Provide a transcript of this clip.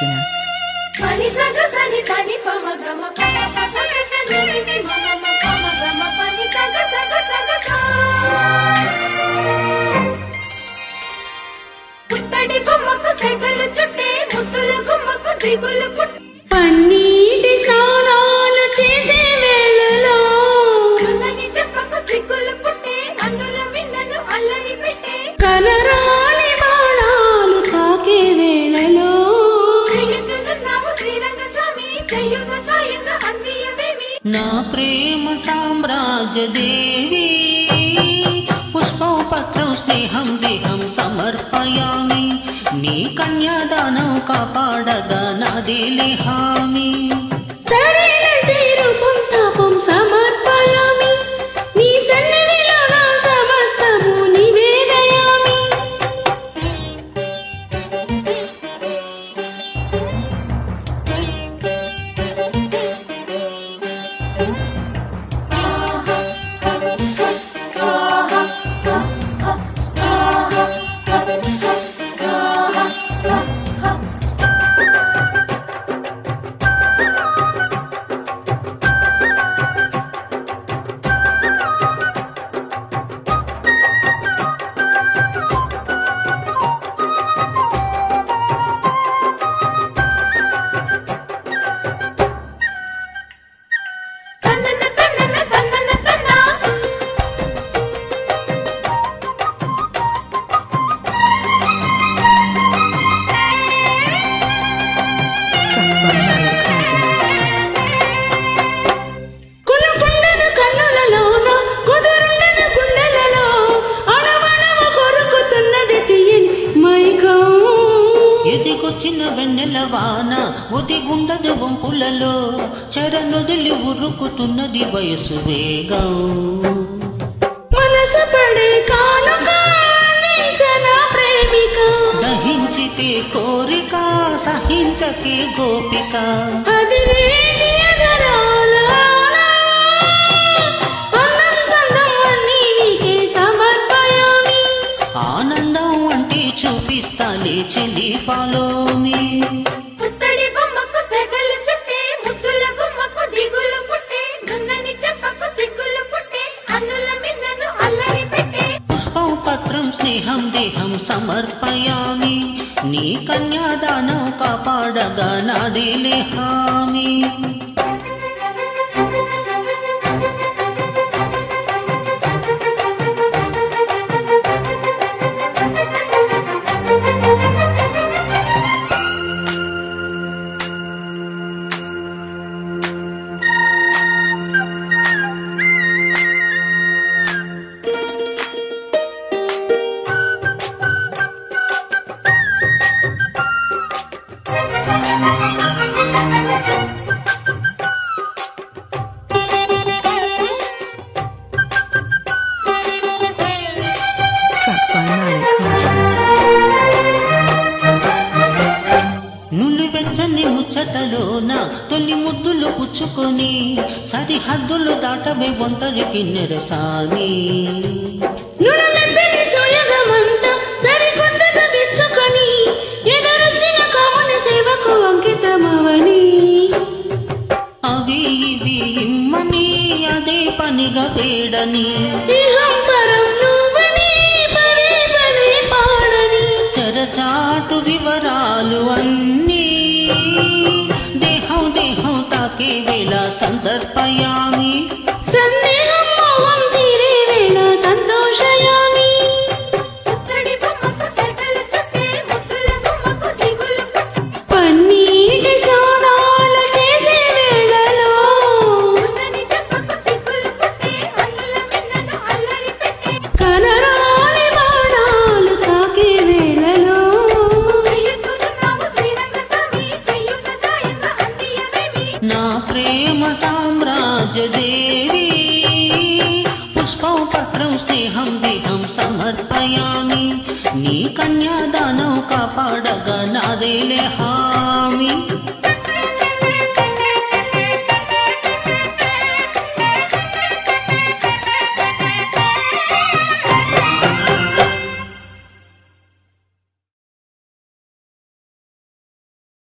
Nagarjuna. పన్నీటి స్నానాలు చేసే వేళలో కలరాని బాణాలు తాకే వేళలో నా ప్రేమ సామ్రాజ్య దేవి పుష్పం పత్రం స్నేహం దేహం సమర్పయామి నీ కన్యాదానం కాపాడగా నాదేలే హామీ సరైనటి రూపం తాపం సమర్పయామి నీ సన్నిధిలో నా సమస్తము నివేదయామి ఎదిగొచ్చిన వెన్నెలవాన ఒదిగుండదు వంపులలో చరణొదిలి ఉరుకుతున్నది వయసు వేగం మనసు పడే కానుక ప్రేమిక దహించితే కోరిక సహించకే గోపిక ఆనందం అంటే చూపిస్తాలే చెల్లి ఫాలో మీ పుత్తడి బొమ్మకు సెగలు చుట్టే ముద్దుల గుమ్మకు దిగులు పుట్టే నున్నని చెప్పకు సిగ్గులు పుట్టే అన్నుల మిన్నను అల్లరి పెట్టే పుష్పం పత్రం స్నేహం దేహం సమర్పయామి నీ కన్యాదానం కాపాడగా నాదేలే హామీ ముచ్చటలోన తొలి ముద్దులు పుచ్చుకొని సరిహద్దులు దాటవే ఒంటరికి నిరసాని అవి ఇవి ఇమ్మని అదే పనిగా వేడని చెరచాటు వివరాలు అన్నీ దేహం దేహం తాకే వేళ సందర్పయామి సందేహం మోహం తీరే వేళ సంతోషయామి పుత్తడి బొమ్మకు సెగలు చుట్టే ముద్దుల గుమ్మకు దిగులు పుట్టే పన్నీటి స్నానాలు చేసే వేళలో నున్నని చెప్పకు సిగ్గులు పుట్టే అన్నుల మిన్నను అల్లరి పెట్టే కలరాని బాణాలు తాకే వేళలో నా ప్రేమ సామ్రాజ్య దేవి పుష్పం పత్రం స్నేహం దేహం సమర్పయామి నీ కన్యాదానం కాపాడగా నాదేలే హా